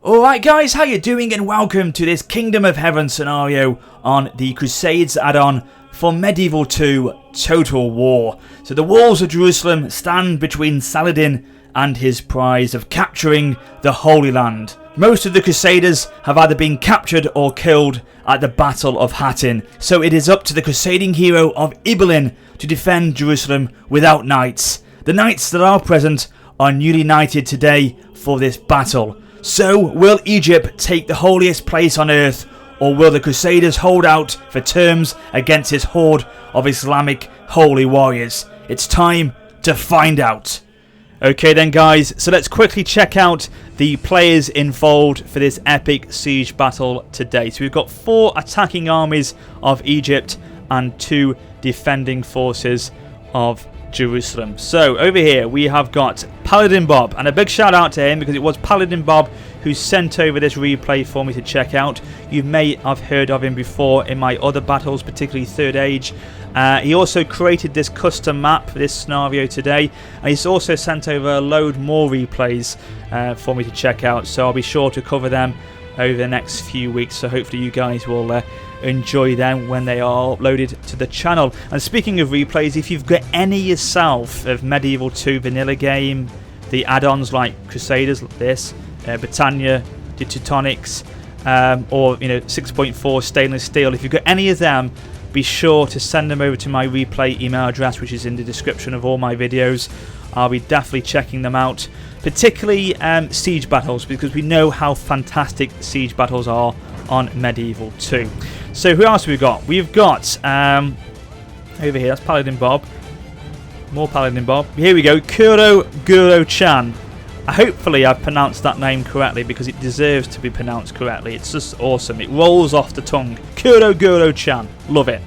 Alright guys, how you doing, and welcome to this Kingdom of Heaven scenario on the Crusades add-on for Medieval 2 Total War. So the walls of Jerusalem stand between Saladin and his prize of capturing the Holy Land. Most of the Crusaders have either been captured or killed at the Battle of Hattin, so it is up to the crusading hero of Ibelin to defend Jerusalem without knights. The knights that are present are newly knighted today for this battle. So, will Egypt take the holiest place on earth, or will the Crusaders hold out for terms against this horde of Islamic holy warriors? It's time to find out. Okay then guys, so let's quickly check out the players involved for this epic siege battle today. So we've got 4 attacking armies of Egypt and 2 defending forces of Jerusalem. So over here we have got Paladin Bob, and a big shout out to him because it was Paladin Bob who sent over this replay for me to check out. You may have heard of him before in my other battles, particularly Third Age. He also created this custom map for this scenario today, and he's also sent over a load more replays for me to check out, so I'll be sure to cover them over the next few weeks, so hopefully you guys will enjoy them when they are uploaded to the channel. And speaking of replays, if you've got any yourself of Medieval 2 vanilla game, the add-ons like Crusaders, this, Britannia, the Teutonics, or 6.4 stainless steel, if you've got any of them, be sure to send them over to my replay email address, which is in the description of all my videos. I'll be definitely checking them out, particularly siege battles, because we know how fantastic siege battles are on Medieval 2. So who else have we got? We've got over here, that's Paladin Bob. More Paladin Bob. Here we go, Kuro Guro Chan. Hopefully I've pronounced that name correctly, because it deserves to be pronounced correctly. It's just awesome. It rolls off the tongue. Kuro Guro Chan. Love it.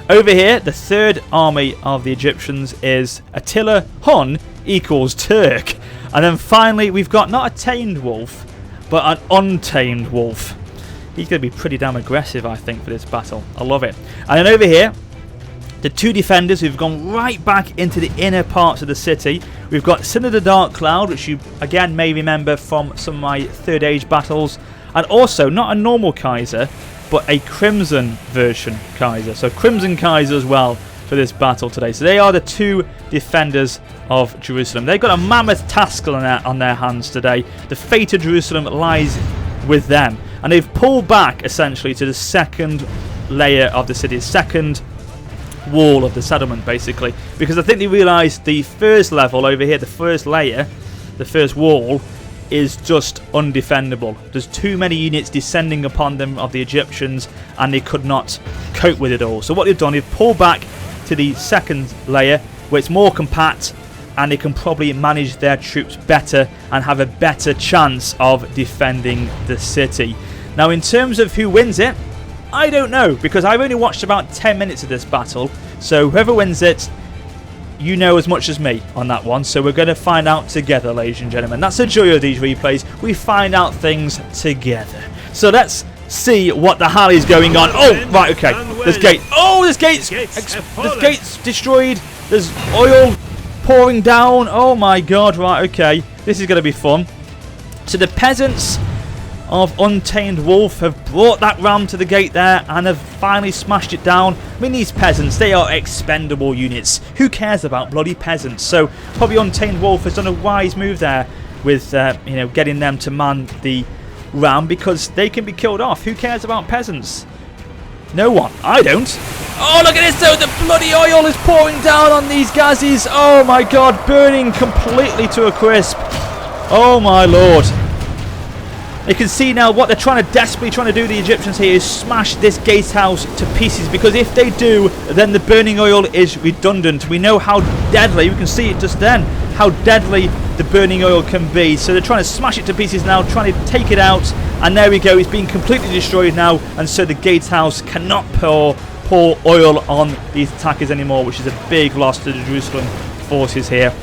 Over here, the third army of the Egyptians is Attila Hun equals Turk. And then finally, we've got not a tamed wolf, but an untamed wolf. He's going to be pretty damn aggressive, I think, for this battle. I love it. And then over here, the 2 defenders who've gone right back into the inner parts of the city. We've got Sin of the Dark Cloud, which you again may remember from some of my Third Age battles. And also, not a normal Kaiser, but a Crimson version Kaiser. So Crimson Kaiser as well for this battle today. So they are the 2 defenders of Jerusalem. They've got a mammoth task on their hands today. The fate of Jerusalem lies with them. And they've pulled back essentially to the second layer of the city, second wall of the settlement basically, because I think they realised the first level over here, the first layer, the first wall, is just undefendable. There's too many units descending upon them of the Egyptians, and they could not cope with it all. So what they've done, they've pulled back to the second layer where it's more compact, and they can probably manage their troops better and have a better chance of defending the city. Now in terms of who wins it, I don't know, because I've only watched about 10 minutes of this battle, so whoever wins it, you know as much as me on that one. So we're going to find out together, ladies and gentlemen. That's the joy of these replays. We find out things together. So let's see what the hell is going on. Oh, right, okay. There's gate. Oh, there's gates destroyed. There's oil pouring down. Oh my god, right, okay. This is going to be fun. So the peasants of Untamed Wolf have brought that ram to the gate there and have finally smashed it down. I mean, these peasants, they are expendable units. Who cares about bloody peasants? So probably Untamed Wolf has done a wise move there with getting them to man the ram, because they can be killed off. Who cares about peasants? No one. I don't. Oh, look at this though. The bloody oil is pouring down on these gazis. Oh my god, burning completely to a crisp. Oh my lord. You can see now what they're desperately trying to do, the Egyptians here, is smash this gatehouse to pieces, because if they do, then the burning oil is redundant. We know how deadly, we can see it just then, how deadly the burning oil can be. So they're trying to smash it to pieces now, trying to take it out, and there we go, it's being completely destroyed now, and so the gatehouse cannot pour oil on these attackers anymore, which is a big loss to the Jerusalem forces here.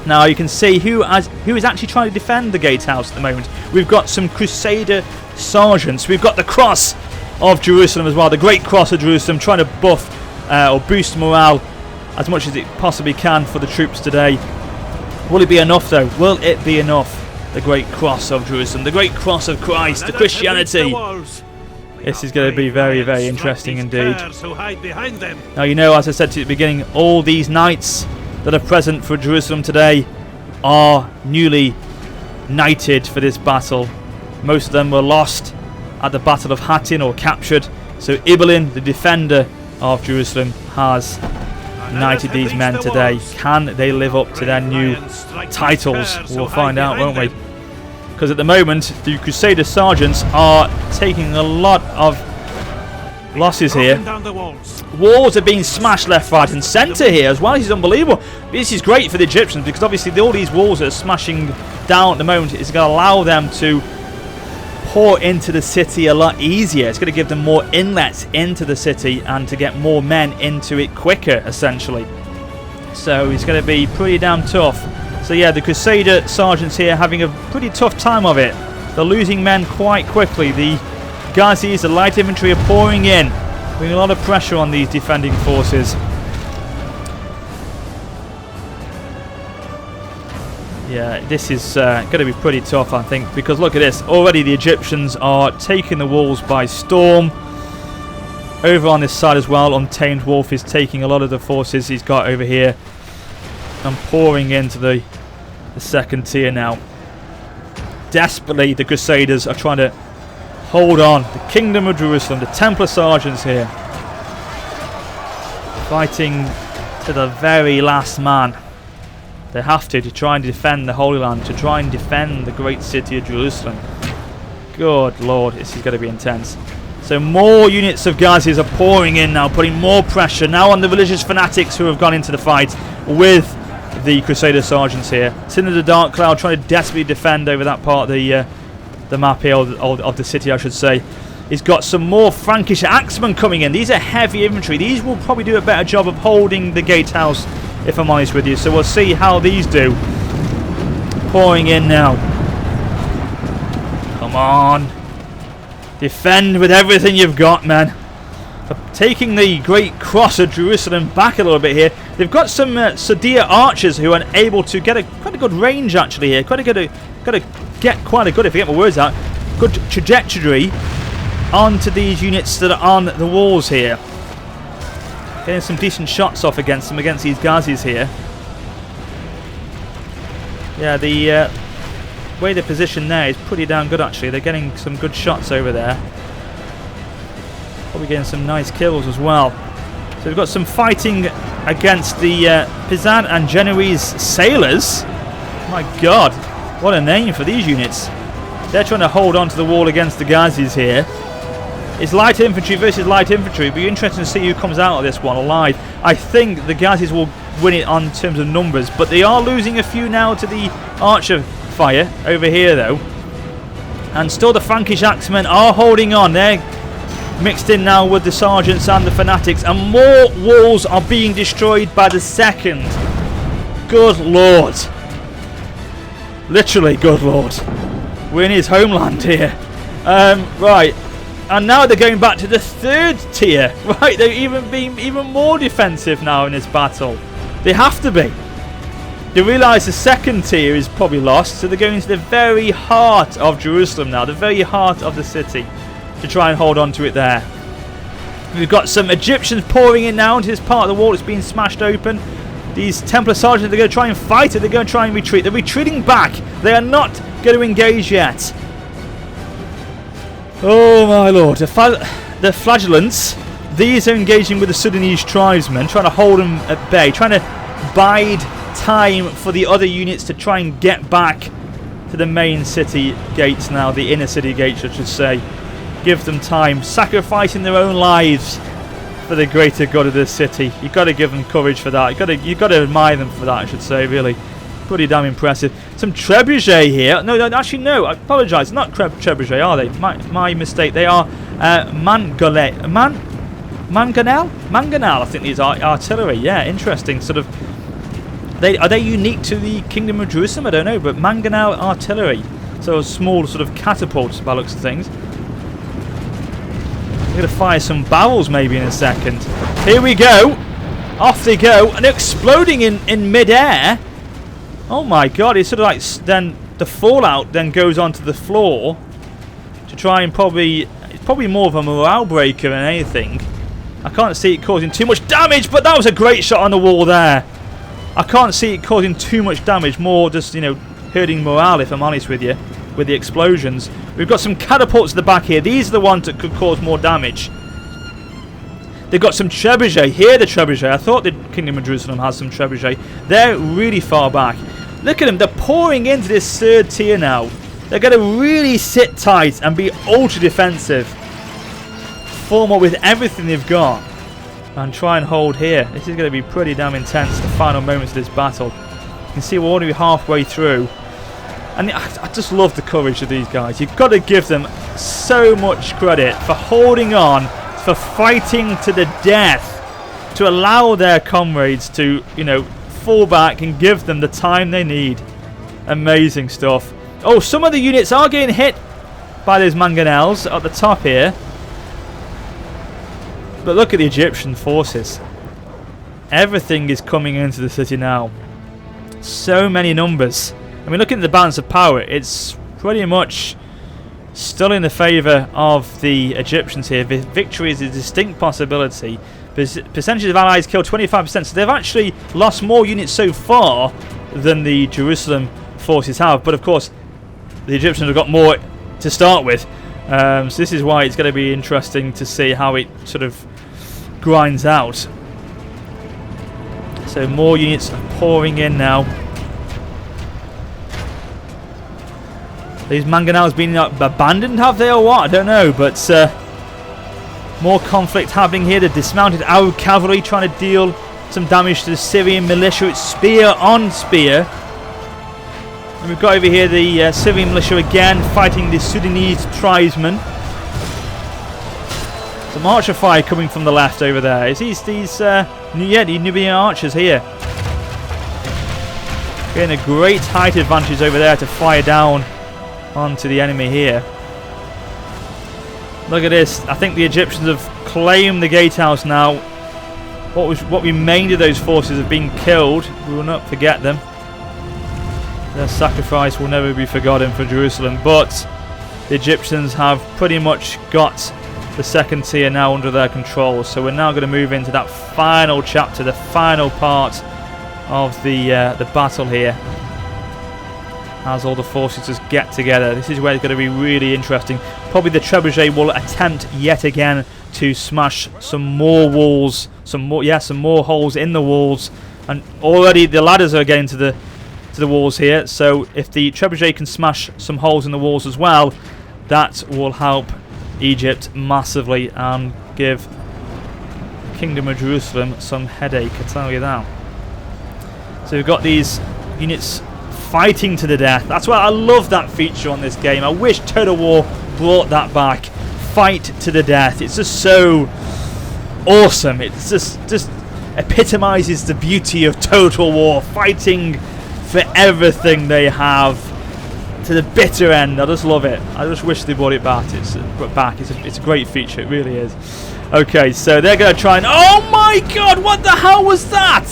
Now you can see who is actually trying to defend the gatehouse at the moment. We've got some Crusader sergeants. We've got the Cross of Jerusalem as well, the Great Cross of Jerusalem, trying to buff or boost morale as much as it possibly can for the troops today. Will it be enough though? Will it be enough? the great cross of Jerusalem, the great cross of Christ, the Christianity. This is going to be very, very interesting indeed. Now, you know, as I said to you at the beginning, all these knights that are present for Jerusalem today are newly knighted for this battle. Most of them were lost at the Battle of Hattin or captured. So Ibelin, the defender of Jerusalem, has knighted these men today. Can they live up to their new titles? We'll find out, won't we? Because at the moment, the Crusader sergeants are taking a lot of losses here. Walls are being smashed left, right and centre here as well. This is unbelievable. This is great for the Egyptians because obviously all these walls that are smashing down at the moment is going to allow them to pour into the city a lot easier. It's going to give them more inlets into the city and to get more men into it quicker, essentially. So it's going to be pretty damn tough. So yeah, the Crusader sergeants here having a pretty tough time of it. They're losing men quite quickly. The Ghazis, the light infantry are pouring in, putting a lot of pressure on these defending forces. Yeah, this is going to be pretty tough, I think, because look at this. Already the Egyptians are taking the walls by storm. Over on this side as well, Untamed Wolf is taking a lot of the forces he's got over here and pouring into the second tier now. Desperately, the Crusaders are trying to hold on. The Kingdom of Jerusalem, the Templar sergeants here, fighting to the very last man. They have to try and defend the Holy Land, to try and defend the great city of Jerusalem. Good Lord, this is going to be intense. So more units of Ghazis are pouring in now, putting more pressure now on the religious fanatics who have gone into the fight with the Crusader sergeants here. Sin of the Dark Cloud trying to desperately defend over that part of the map here, of the city, I should say. He's got some more Frankish axemen coming in. These are heavy infantry. These will probably do a better job of holding the gatehouse, if I'm honest with you. So we'll see how these do. Pouring in now. Come on. Defend with everything you've got, man. Taking the great cross of Jerusalem back a little bit here. They've got some Sadir archers who are able to get quite a good range actually here. Got to get quite a good, if I get my words out, good trajectory onto these units that are on the walls here. Getting some decent shots off against them, against these Ghazis here. Yeah, the way they're positioned there is pretty damn good actually. They're getting some good shots over there. Probably getting some nice kills as well. So we've got some fighting against the Pisan and Genoese sailors. My God, what a name for these units. They're trying to hold on to the wall against the Ghazis here. It's light infantry versus light infantry. It'll be interesting to see who comes out of this one alive. I think the Ghazis will win it on terms of numbers, but they are losing a few now to the archer fire over here though. And still the Frankish axemen are holding on. They're mixed in now with the sergeants and the fanatics, and more walls are being destroyed by the second. Good Lord. Literally, good Lord. We're in his homeland here. Right. And now they're going back to the third tier. Right, they're even being even more defensive now in this battle. They have to be. They realise the second tier is probably lost, so they're going to the very heart of Jerusalem now, the very heart of the city, to try and hold on to it there. We've got some Egyptians pouring in now into this part of the wall that's being smashed open. These Templar sergeants, they're going to try and fight it. They're going to try and retreat. They're retreating back. They are not going to engage yet. Oh my Lord. The flagellants, these are engaging with the Sudanese tribesmen, trying to hold them at bay, trying to bide time for the other units to try and get back to the main city gates now, the inner city gates I should say. Give them time, sacrificing their own lives for the greater good of this city. You've got to give them courage for that. You've got to admire them for that, I should say, really. Pretty damn impressive. Some trebuchet here. No, actually no, I apologise. Not trebuchet, are they? My mistake. They are mangonel, I think these are artillery. Yeah, interesting. Sort of. Are they unique to the Kingdom of Jerusalem? I don't know, but mangonel artillery. So small sort of catapults by looks of things. We're going to fire some barrels maybe in a second. Here we go. Off they go. And they're exploding in mid-air. Oh my God. It's sort of like then the fallout then goes onto the floor to try and it's probably more of a morale breaker than anything. I can't see it causing too much damage, but that was a great shot on the wall there. I can't see it causing too much damage, more just, you know, hurting morale, if I'm honest with you, with the explosions. We've got some catapults at the back here. These are the ones that could cause more damage. They've got some trebuchet. Here, the trebuchet. I thought the Kingdom of Jerusalem has some trebuchet. They're really far back. Look at them. They're pouring into this third tier now. They're going to really sit tight and be ultra defensive. Form up with everything they've got. And try and hold here. This is going to be pretty damn intense, the final moments of this battle. You can see we're already halfway through. And I just love the courage of these guys. You've got to give them so much credit for holding on, for fighting to the death, to allow their comrades to, you know, fall back and give them the time they need. Amazing stuff. Oh, some of the units are getting hit by those mangonels at the top here. But look at the Egyptian forces. Everything is coming into the city now. So many numbers. I mean, looking at the balance of power, it's pretty much still in the favour of the Egyptians here. Victory is a distinct possibility. Percentage of allies killed 25%, so they've actually lost more units so far than the Jerusalem forces have. But of course, the Egyptians have got more to start with. So this is why it's going to be interesting to see how it sort of grinds out. So more units are pouring in now. These mangonels been abandoned, have they, or what? I don't know, but more conflict happening here. The dismounted Arab cavalry trying to deal some damage to the Syrian militia. It's spear on spear. And we've got over here the Syrian militia again fighting the Sudanese tribesmen. Some archer fire coming from the left over there. Is these the Nubian archers here? Getting a great height advantage over there to fire down onto the enemy here. Look at this. I think the Egyptians have claimed the gatehouse now. What remained of those forces have been killed. We will not forget them. Their sacrifice will never be forgotten for Jerusalem. But the Egyptians have pretty much got the second tier now under their control. So we're now going to move into that final chapter, the final part of the battle here. As all the forces just get together. This is where it's going to be really interesting. Probably the trebuchet will attempt yet again to smash some more walls, some more holes in the walls, and already the ladders are getting to the walls here. So if the trebuchet can smash some holes in the walls as well, that will help Egypt massively and give the Kingdom of Jerusalem some headache, I tell you that. So we've got these units fighting to the death. That's why I love that feature on this game. I wish Total War brought that back. Fight to the death. It's just so awesome. It's just epitomizes the beauty of Total War. Fighting for everything they have to the bitter end. I just love it. I just wish they brought it back. It's a great feature. It really is. Okay, so they're going to try and... Oh my god, what the hell was that?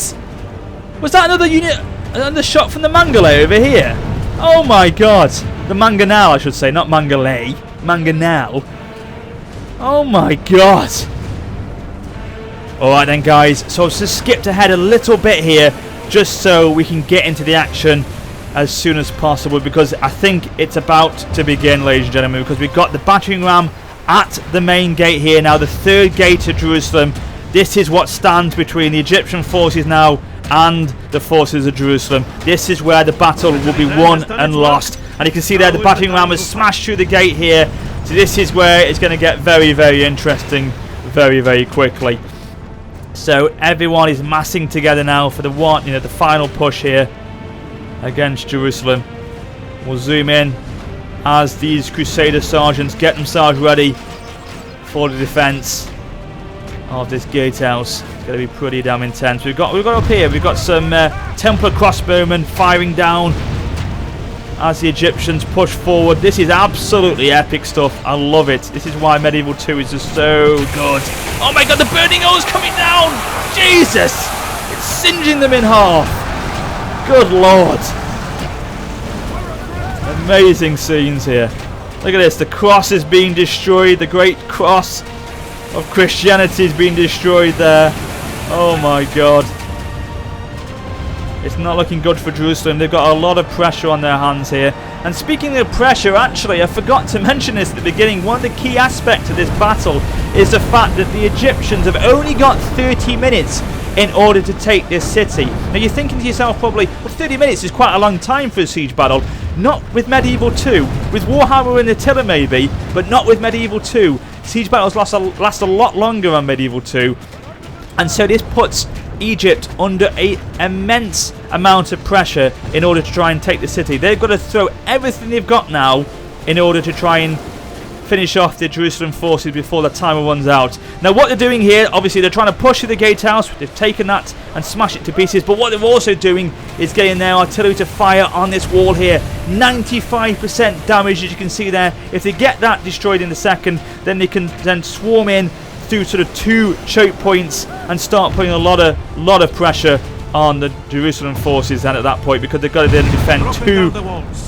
Was that another unit... Another shot from the Mangale over here. Oh my god. The Mangonel, I should say, not Mangale. Mangonel. Oh my god. Alright then, guys. So I've just skipped ahead a little bit here just so we can get into the action as soon as possible, because I think it's about to begin, ladies and gentlemen, because we've got the battering ram at the main gate here now, the third gate to Jerusalem. This is what stands between the Egyptian forces now and the forces of Jerusalem. This is where the battle will be won and lost. And you can see there the battering ram has smashed through the gate here. So this is where it's going to get very, very interesting very, very quickly. So everyone is massing together now for the the final push here against Jerusalem. We'll zoom in as these Crusader sergeants get themselves ready for the defense of this gatehouse. It's going to be pretty damn intense. We've got up here, we've got some Templar crossbowmen firing down as the Egyptians push forward. This is absolutely epic stuff. I love it. This is why Medieval 2 is just so good. Oh my god, the burning hose coming down! Jesus! It's singeing them in half. Good lord. Amazing scenes here. Look at this. The cross is being destroyed. The great cross of Christianity is being destroyed there. Oh my God. It's not looking good for Jerusalem. They've got a lot of pressure on their hands here. And speaking of pressure, actually, I forgot to mention this at the beginning. One of the key aspects of this battle is the fact that the Egyptians have only got 30 minutes in order to take this city. Now you're thinking to yourself probably, well, 30 minutes is quite a long time for a siege battle. Not with Medieval 2. With Warhammer and Attila maybe, but not with Medieval 2. Siege battles last a lot longer on Medieval 2. And so this puts Egypt under an immense amount of pressure in order to try and take the city. They've got to throw everything they've got now in order to try and finish off the Jerusalem forces before the timer runs out. Now what they're doing here, obviously they're trying to push through the gatehouse. They've taken that and smashed it to pieces, but what they're also doing is getting their artillery to fire on this wall here. 95% damage, as you can see there. If they get that destroyed in a second, then they can then swarm in through sort of 2 choke points and start putting a lot of pressure on the Jerusalem forces then at that point, because they've got to then defend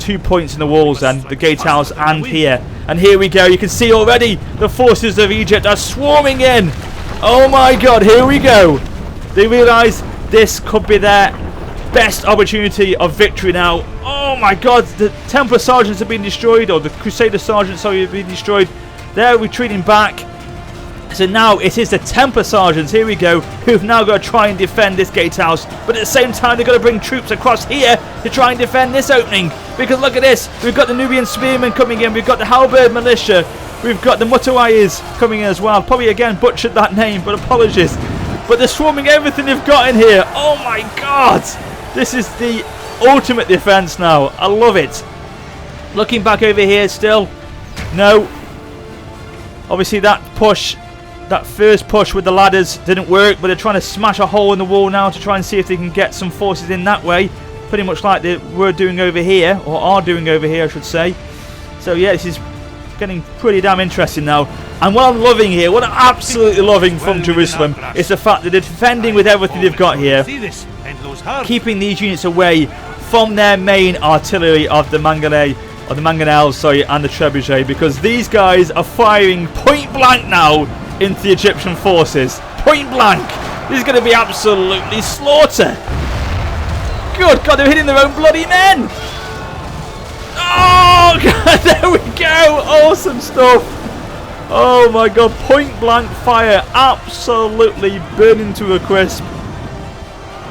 two points in the walls then, the gatehouse and here. And here we go, you can see already the forces of Egypt are swarming in. Oh my God, here we go. They realise this could be their best opportunity of victory now. Oh my God, the Templar sergeants have been destroyed, or the Crusader sergeants, sorry, have been destroyed. They're retreating back. So now it is the Templar sergeants, here we go, who've now got to try and defend this gatehouse. But at the same time, they've got to bring troops across here to try and defend this opening. Because look at this, we've got the Nubian spearmen coming in, we've got the halberd militia, we've got the Mutawais coming in as well. Probably again butchered that name, but apologies. But they're swarming everything they've got in here. Oh my God, this is the ultimate defense now. I love it. Looking back over here still, no. Obviously that push, that first push with the ladders didn't work, but they're trying to smash a hole in the wall now to try and see if they can get some forces in that way. Pretty much like they were doing over here, or are doing over here I should say. So yeah, this is getting pretty damn interesting now. And what I'm loving here, what I'm absolutely loving from Jerusalem, is the fact that they're defending with everything they've got here, keeping these units away from their main artillery of the mangonels, sorry, and the trebuchet, because these guys are firing point blank now into the Egyptian forces. Point blank. This is going to be absolutely slaughter. Good God, they're hitting their own bloody men. Oh God, there we go. Awesome stuff. Oh my God, point blank fire, absolutely burning to a crisp.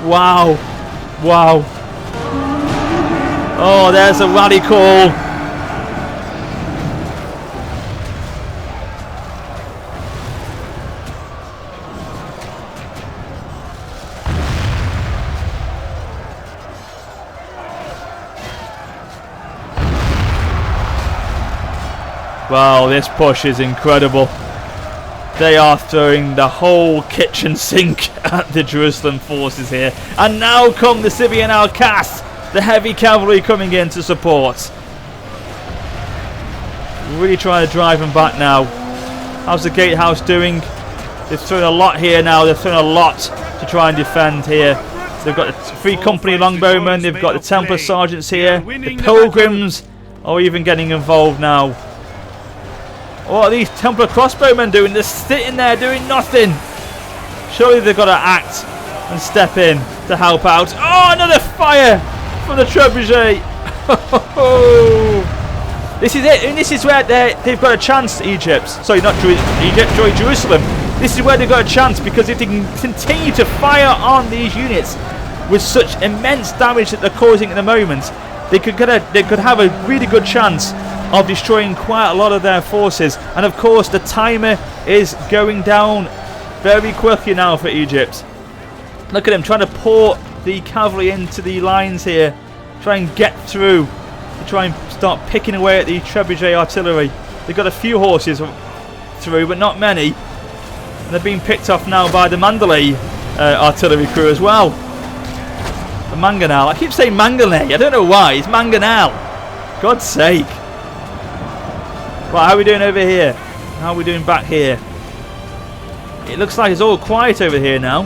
Wow. Wow. Oh, there's a rally call. Wow, this push is incredible. They are throwing the whole kitchen sink at the Jerusalem forces here. And now come the Sibian Al-Qas, the heavy cavalry coming in to support. Really trying to drive them back now. How's the gatehouse doing? They've thrown a lot here now. They've thrown a lot to try and defend here. So they've got the 3 company longbowmen. They've got the Templar sergeants here. The pilgrims are even getting involved now. What are these Templar crossbowmen doing? They're sitting there doing nothing. Surely they've got to act and step in to help out. Oh, another fire from the trebuchet. This is it. And this is where they've got a chance, Egypt. Sorry, not Egypt, Jerusalem. This is where they've got a chance, because if they can continue to fire on these units with such immense damage that they're causing at the moment, they could have a really good chance of destroying quite a lot of their forces. And of course the timer is going down very quickly now for Egypt. Look at them trying to pour the cavalry into the lines here, try and get through, to try and start picking away at the trebuchet artillery. They've got a few horses through, but not many, and they're being picked off now by the Mandalay artillery crew as well. The mangonel, I keep saying manganese, I don't know why, it's mangonel, God's sake. Right, how are we doing over here? How are we doing back here? It looks like it's all quiet over here now.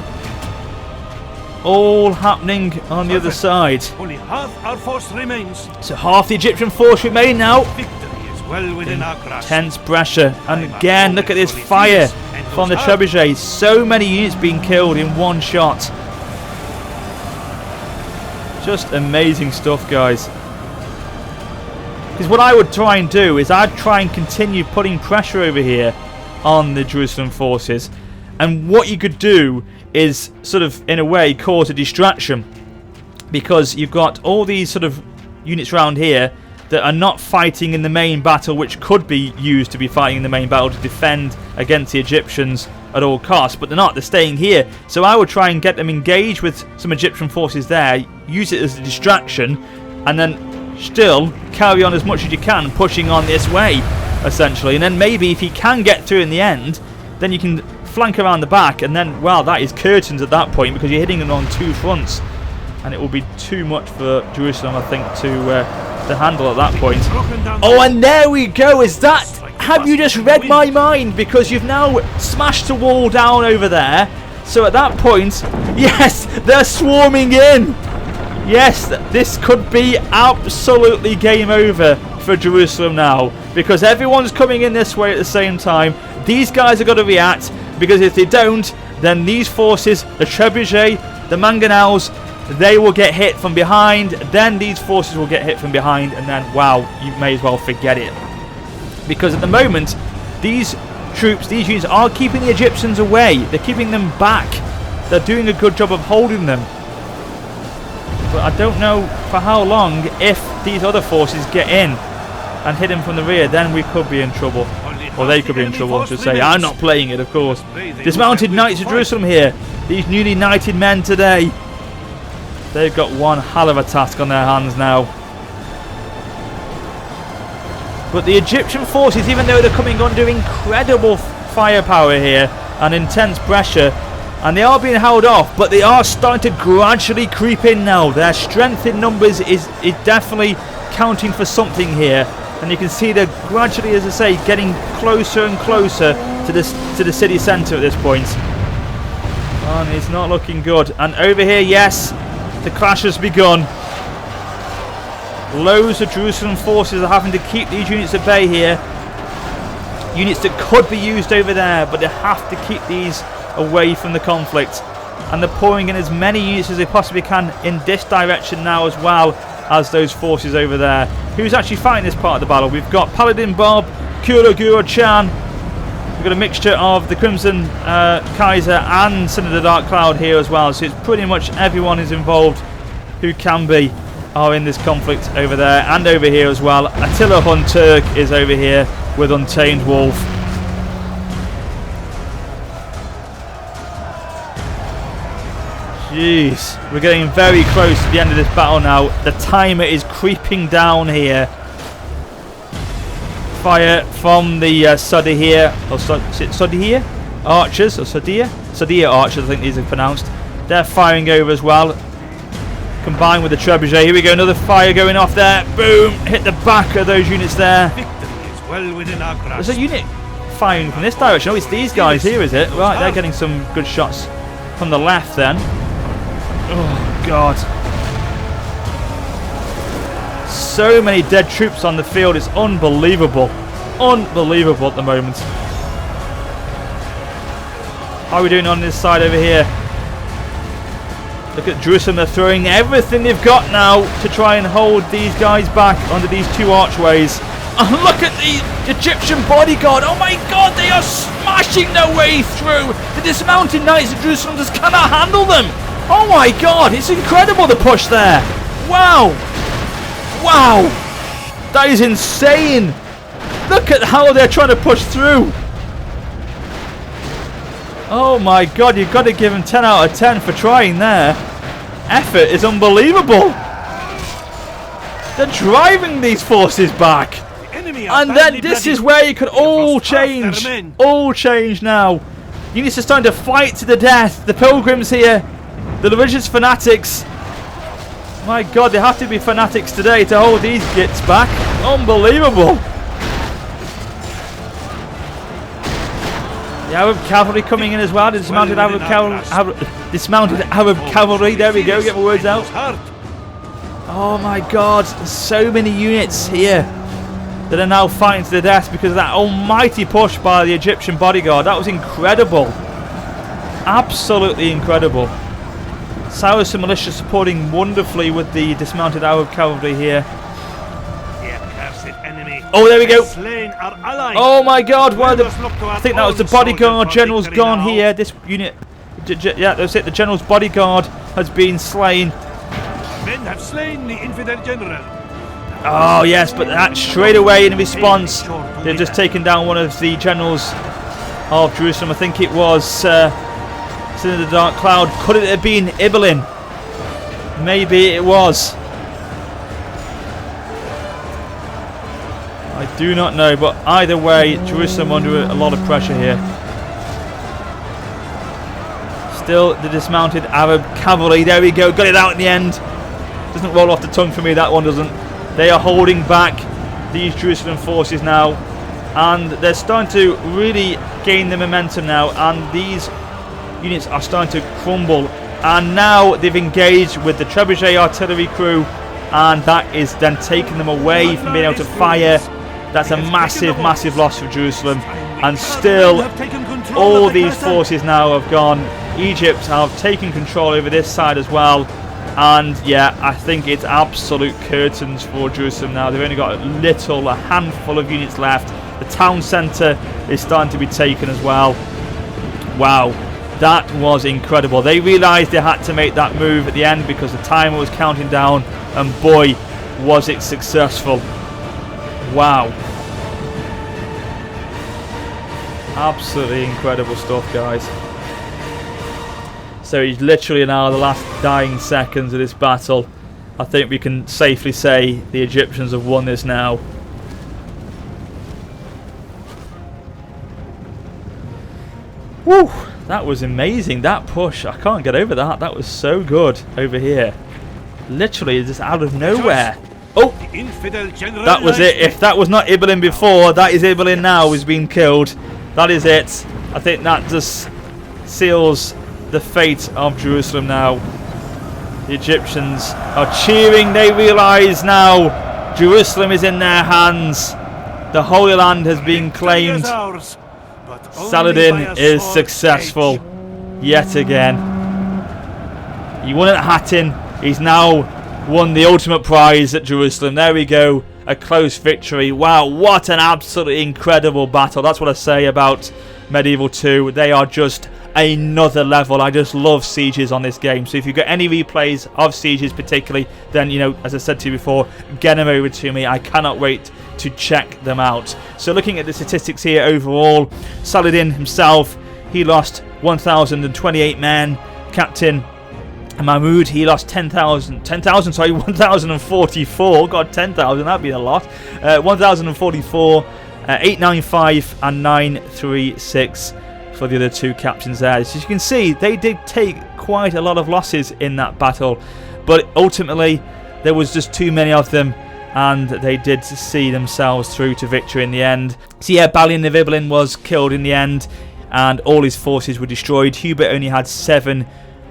all happening on the other side. Only half our force remains. So half the Egyptian force remain now. Victory is well within our grasp. Intense pressure. And again, look at this fire from the trebuchets. So many units being killed in one shot. Just amazing stuff, guys. Because what I would try and do is I'd try and continue putting pressure over here on the Jerusalem forces. And what you could do is sort of, in a way, cause a distraction. Because you've got all these sort of units around here that are not fighting in the main battle, which could be used to be fighting in the main battle to defend against the Egyptians at all costs, but they're not, they're staying here. So I would try and get them engaged with some Egyptian forces there, use it as a distraction, and then still carry on as much as you can, pushing on this way, essentially. And then maybe if you can get through in the end, then you can flank around the back, and then, well, that is curtains at that point, because you're hitting them on two fronts, and it will be too much for Jerusalem, I think, to handle at that point. Oh, and there we go. Is that... Have you just read my mind? Because you've now smashed the wall down over there. So at that point, yes, they're swarming in. Yes, this could be absolutely game over for Jerusalem now. Because everyone's coming in this way at the same time. These guys are going to react. Because if they don't, then these forces, the trebuchet, the mangonels, they will get hit from behind. Then these forces will get hit from behind. And then, wow, you may as well forget it. Because at the moment, these troops, these units are keeping the Egyptians away. They're keeping them back. They're doing a good job of holding them. But I don't know for how long. If these other forces get in and hit them from the rear, then we could be in trouble. Or they could be in trouble, I should say. I'm not playing it, of course. Dismounted Knights of Jerusalem here. These newly knighted men today. They've got one hell of a task on their hands now. But the Egyptian forces, even though they're coming under incredible firepower here and intense pressure, and they are being held off, but they are starting to gradually creep in now. Their strength in numbers is definitely counting for something here. And you can see they're gradually, as I say, getting closer and closer to the city centre at this point. And it's not looking good. And over here, yes, the clash has begun. Loads of Jerusalem forces are having to keep these units at bay here. Units that could be used over there, but they have to keep these away from the conflict. And they're pouring in as many units as they possibly can in this direction now, as well as those forces over there. Who's actually fighting this part of the battle? We've got Paladin Bob, Kuroguro Chan. We've got a mixture of the Crimson Kaiser and Son of the Dark Cloud here as well. So it's pretty much everyone is involved who can be are in this conflict over there and over here as well. Attila Hun Turk is over here with Untamed Wolf. Jeez, we're getting very close to the end of this battle now. The timer is creeping down here. Fire from the Sudahir, or Sudahir archers, or Sudahir archers, I think these are pronounced. They're firing over as well, combined with the trebuchet. Here we go, another fire going off there. Boom! Hit the back of those units there. Victory is well within our grasp. There's a unit firing from this direction. Oh, it's these guys here, is it? Right, they're getting some good shots from the left then. Oh, God. So many dead troops on the field. It's unbelievable. Unbelievable at the moment. How are we doing on this side over here? Look at Jerusalem. They're throwing everything they've got now to try and hold these guys back under these two archways. And look at the Egyptian bodyguard. Oh my God, they are smashing their way through. The dismounted Knights of Jerusalem just cannot handle them. Oh my God, it's incredible, the push there. Wow. Wow. That is insane. Look at how they're trying to push through. Oh my God, you've got to give them 10 out of 10 for trying there. Effort is unbelievable. They're driving these forces back. And then this is where you could all change. All change now. Units are starting to fight to the death. The pilgrims here. The religious fanatics. My God, they have to be fanatics today to hold these gits back. Unbelievable. The Arab cavalry coming in as well. Dismounted Arab cavalry. There we go. Get my words out. Oh my God! So many units here that are now fighting to the death because of that almighty push by the Egyptian bodyguard. That was incredible. Absolutely incredible. Cyrus and militia supporting wonderfully with the dismounted Arab cavalry here. Oh, there we go. Oh my God! I think that was the bodyguard. General's gone here. This unit, yeah, that's it. The general's bodyguard has been slain. Men have slain the infidel general. Oh yes, but that straight away in response, they've just taken down one of the generals of Jerusalem. I think it was in the dark cloud. Could it have been Ibelin? Maybe it was. I do not know, but either way, Jerusalem under a lot of pressure here. Still the dismounted Arab cavalry. There we go. Got it out in the end. Doesn't roll off the tongue for me. That one doesn't. They are holding back these Jerusalem forces now, and they're starting to really gain the momentum now, and these units are starting to crumble, and now they've engaged with the trebuchet artillery crew, and that is then taking them away from being able to fire. That's a massive loss for Jerusalem, and still all these forces now have gone. Egypt have taken control over this side as well, and yeah, I think it's absolute curtains for Jerusalem now. They've only got a handful of units left. The town centre is starting to be taken as well. Wow, that was incredible. They realised they had to make that move at the end because the timer was counting down, and boy, was it successful. Wow. Absolutely incredible stuff, guys. So he's literally now the last dying seconds of this battle. I think we can safely say the Egyptians have won this now. Woo! That was amazing. That push, I can't get over that. That was so good over here. Literally just out of nowhere. Oh! That was it. If that was not Ibelin before, that is Ibelin now. He's been killed. That is it. I think that just seals the fate of Jerusalem now. The Egyptians are cheering. They realise now Jerusalem is in their hands. The Holy Land has been claimed. Saladin is successful yet again. He won at Hattin. He's now won the ultimate prize at Jerusalem. There we go. A close victory. Wow, what an absolutely incredible battle. That's what I say about Medieval 2. They are just another level. I just love sieges on this game. So if you've got any replays of sieges particularly, then, you know, as I said to you before, get them over to me. I cannot wait to check them out. So looking at the statistics here overall, Saladin himself, he lost 1,028 men. Captain Mahmud, he lost 1,044. God, 10,000, that'd be a lot. 1,044, 895 and 936 for the other two captains there. As you can see, they did take quite a lot of losses in that battle, but ultimately there was just too many of them, and they did see themselves through to victory in the end. So yeah, Balian of Ibelin was killed in the end, and all his forces were destroyed. Hubert only had 7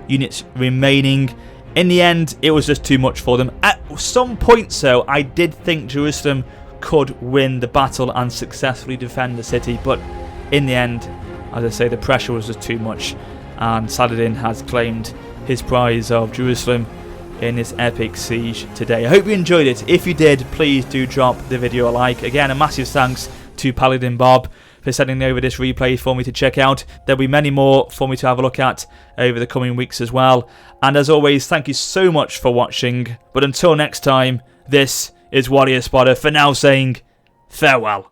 units remaining. In the end, it was just too much for them. At some point, so I did think Jerusalem could win the battle and successfully defend the city, but in the end, as I say, the pressure was just too much, and Saladin has claimed his prize of Jerusalem in this epic siege today. I hope you enjoyed it. If you did, please do drop the video a like. Again, a massive thanks to Paladin Bob for sending over this replay for me to check out. There'll be many more for me to have a look at over the coming weeks as well. And as always, thank you so much for watching. But until next time, this is Warrior Spotter for now saying farewell.